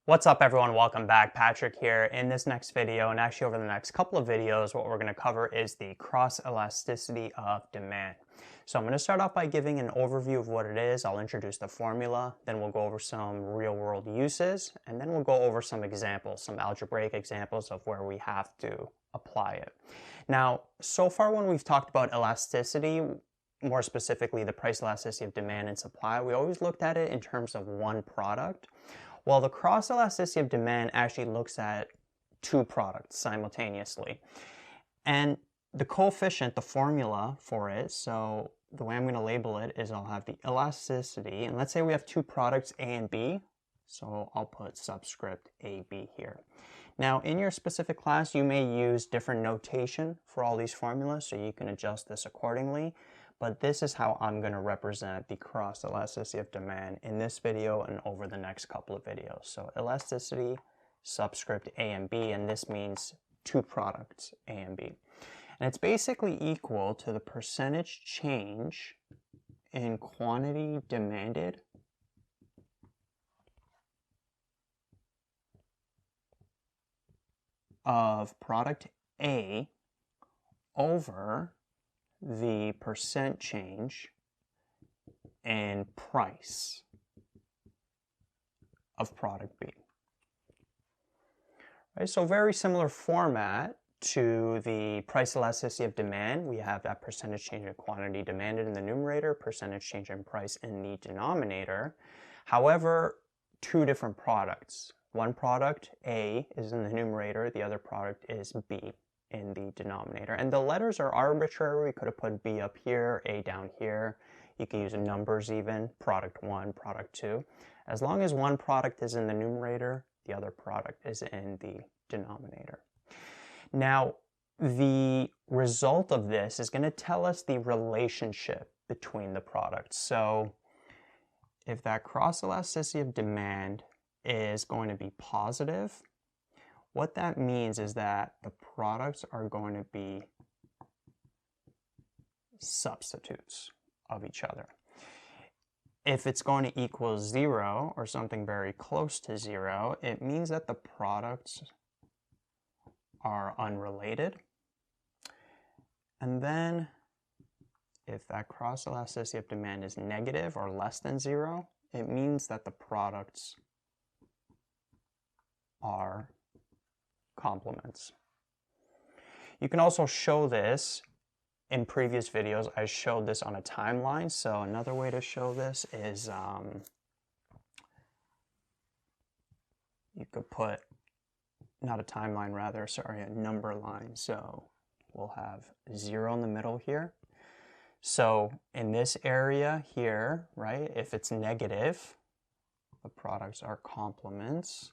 What's up everyone, welcome back. Patrick here. In this next video, and actually over the next couple of videos, what we're going to cover is the cross-elasticity of demand. So I'm going to start off by giving an overview of what it is. I'll introduce the formula, then we'll go over some real-world uses, and then we'll go over some examples, some algebraic examples of where we have to apply it. Now, so far when we've talked about elasticity, more specifically the price elasticity of demand and supply, we always looked at it in terms of one product. Well, the cross-elasticity of demand actually looks at two products simultaneously. And the coefficient, the formula for it, so the way I'm going to label it is I'll have the elasticity, and let's say we have two products A and B, so I'll put subscript AB here. Now, in your specific class, you may use different notation for all these formulas, so you can adjust this accordingly. But this is how I'm going to represent the cross-elasticity of demand in this video and over the next couple of videos. So elasticity, subscript A and B, and this means two products, A and B. And it's basically equal to the percentage change in quantity demanded of product A over the percent change in price of product B. Right, so very similar format to the price elasticity of demand. We have that percentage change in quantity demanded in the numerator, percentage change in price in the denominator. However, two different products. One product, A, is in the numerator, the other product is B in the denominator. And the letters are arbitrary. We could have put B up here, A down here. You can use numbers even, product 1, product 2. As long as one product is in the numerator, the other product is in the denominator. Now, the result of this is going to tell us the relationship between the products. So if that cross-elasticity of demand is going to be positive, what that means is that the products are going to be substitutes of each other. If it's going to equal 0 or something very close to 0, it means that the products are unrelated. And then if that cross-elasticity of demand is negative or less than 0, it means that the products are complements. You can also show this in previous videos. I showed this on a timeline. So another way to show this is you could put, not a timeline rather, sorry, a number line. So we'll have 0 in the middle here. So in this area here, right, if it's negative, the products are complements.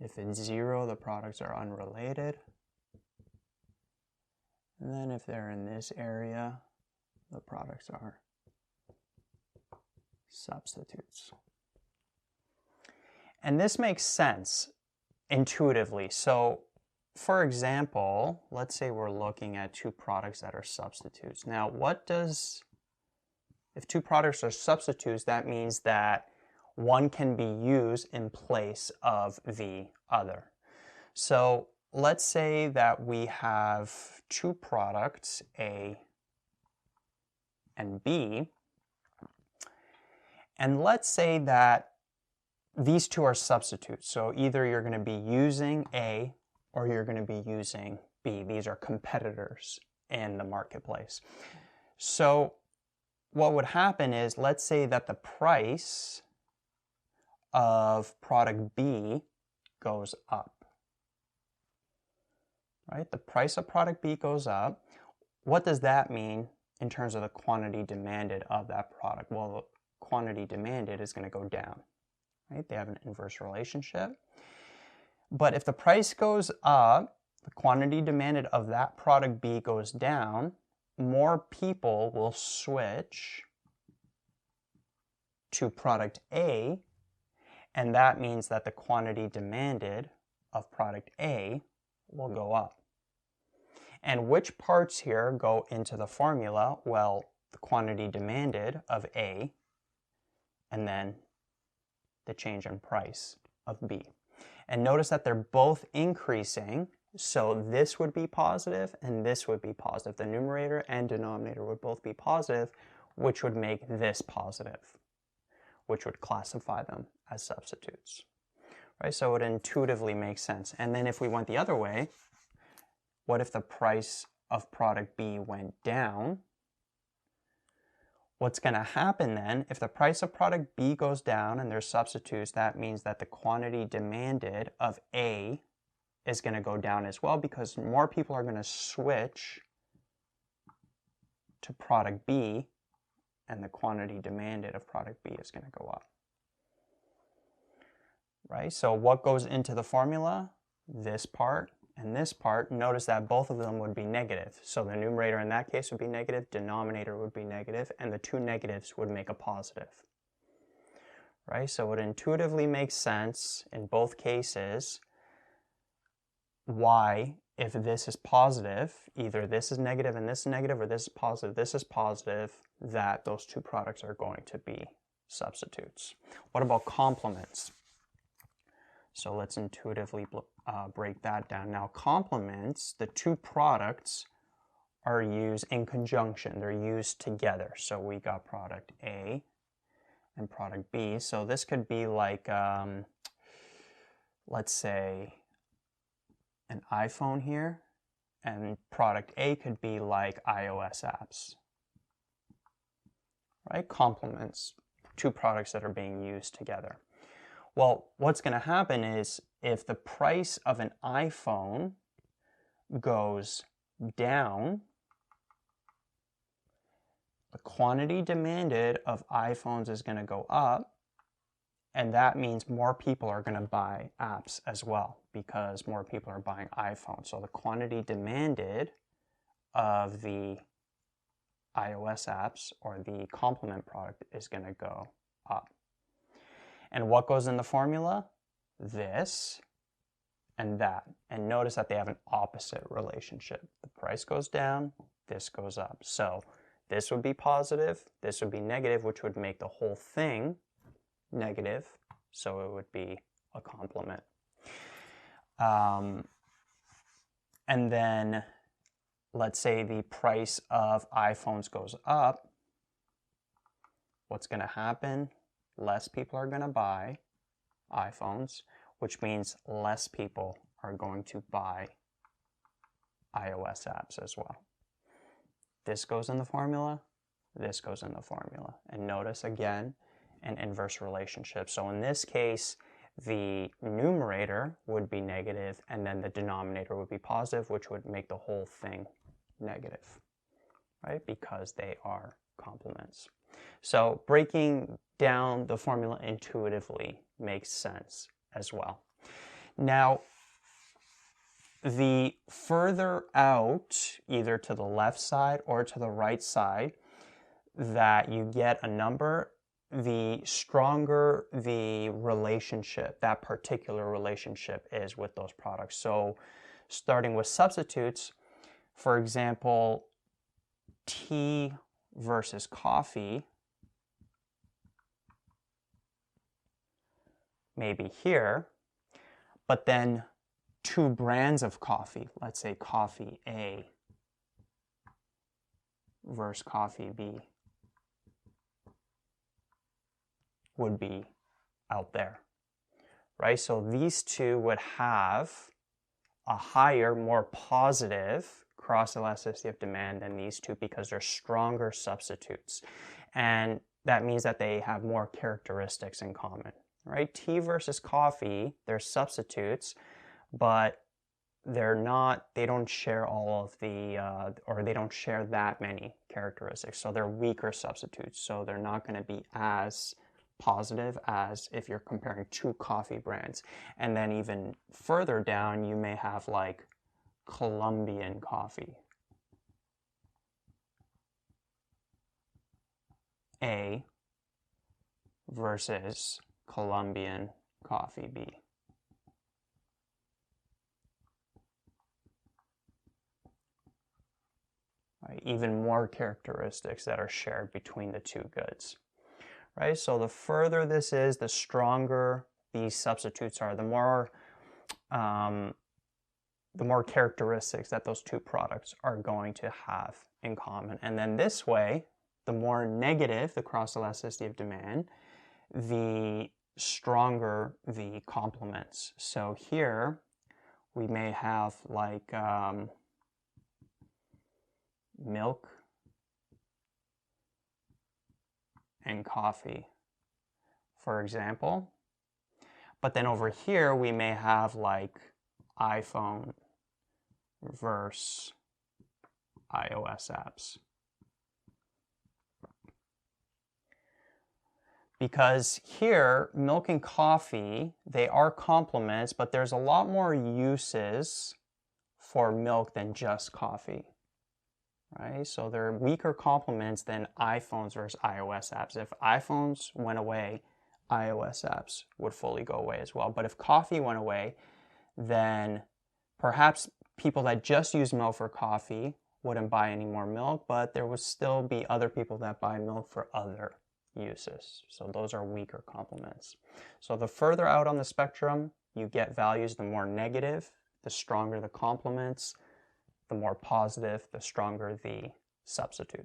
If it's 0, the products are unrelated. And then if they're in this area, the products are substitutes. And this makes sense intuitively. So for example, let's say we're looking at two products that are substitutes. Now, if two products are substitutes, that means that one can be used in place of the other. So let's say that we have two products, A and B, and let's say that these two are substitutes. So either you're going to be using A or you're going to be using B. These are competitors in the marketplace. So what would happen is, let's say that the price of product B goes up, right? The price of product B goes up. What does that mean in terms of the quantity demanded of that product? Well, the quantity demanded is going to go down, right? They have an inverse relationship. But if the price goes up, the quantity demanded of that product B goes down, more people will switch to product A, and that means that the quantity demanded of product A will go up. And which parts here go into the formula? Well, the quantity demanded of A, and then the change in price of B. And notice that they're both increasing, so this would be positive and this would be positive. The numerator and denominator would both be positive, which would make this positive, which would classify them as substitutes. Right? So it intuitively makes sense. And then if we went the other way, what if the price of product B went down? What's going to happen then, if the price of product B goes down and there's substitutes, that means that the quantity demanded of A is going to go down as well, because more people are going to switch to product B, and the quantity demanded of product B is going to go up. Right? So what goes into the formula? This part and this part. Notice that both of them would be negative. So the numerator in that case would be negative, denominator would be negative, and the two negatives would make a positive. Right? So it intuitively makes sense in both cases why, if this is positive, either this is negative and this is negative, or this is positive, that those two products are going to be substitutes. What about complements? So let's intuitively break that down. Now complements, the two products are used in conjunction. They're used together. So we got product A and product B. So this could be like, let's say, an iPhone here, and product A could be like iOS apps. Right? Complements, two products that are being used together. Well, what's going to happen is if the price of an iPhone goes down, the quantity demanded of iPhones is going to go up, and that means more people are going to buy apps as well, because more people are buying iPhones. So the quantity demanded of the iOS apps, or the complement product, is going to go up. And what goes in the formula? This and that. And notice that they have an opposite relationship. The price goes down, this goes up. So this would be positive, this would be negative, which would make the whole thing negative. So it would be a complement. And then let's say the price of iPhones goes up. What's going to happen? Less people are going to buy iPhones, which means less people are going to buy iOS apps as well. This goes in the formula, this goes in the formula. And notice again an inverse relationship. So in this case, the numerator would be negative and then the denominator would be positive, which would make the whole thing negative, right? Because they are complements. So breaking down the formula intuitively makes sense as well. Now, the further out, either to the left side or to the right side, that you get a number, the stronger the relationship, that particular relationship is with those products. So starting with substitutes, for example, tea versus coffee, maybe here, but then two brands of coffee, let's say coffee A versus coffee B, would be out there, right? So these two would have a higher, more positive cross-elasticity of demand than these two because they're stronger substitutes. And that means that they have more characteristics in common, right? Tea versus coffee, they're substitutes, but they don't share all of the, or they don't share that many characteristics. So they're weaker substitutes. So they're not going to be as positive as if you're comparing two coffee brands. And then even further down, you may have like Colombian coffee A versus Colombian coffee B. Right? Even more characteristics that are shared between the two goods. right? So the further this is, the stronger these substitutes are, the more characteristics that those two products are going to have in common. And then this way, the more negative the cross-elasticity of demand, the stronger the complements. So here we may have like milk and coffee, for example. But then over here we may have like iPhone versus iOS apps. Because here, milk and coffee, they are complements, but there's a lot more uses for milk than just coffee, right? So they're weaker complements than iPhones versus iOS apps. If iPhones went away, iOS apps would fully go away as well. But if coffee went away, then perhaps people that just use milk for coffee wouldn't buy any more milk, but there would still be other people that buy milk for other uses. So those are weaker complements. So the further out on the spectrum you get values, the more negative, the stronger the complements, the more positive, the stronger the substitutes.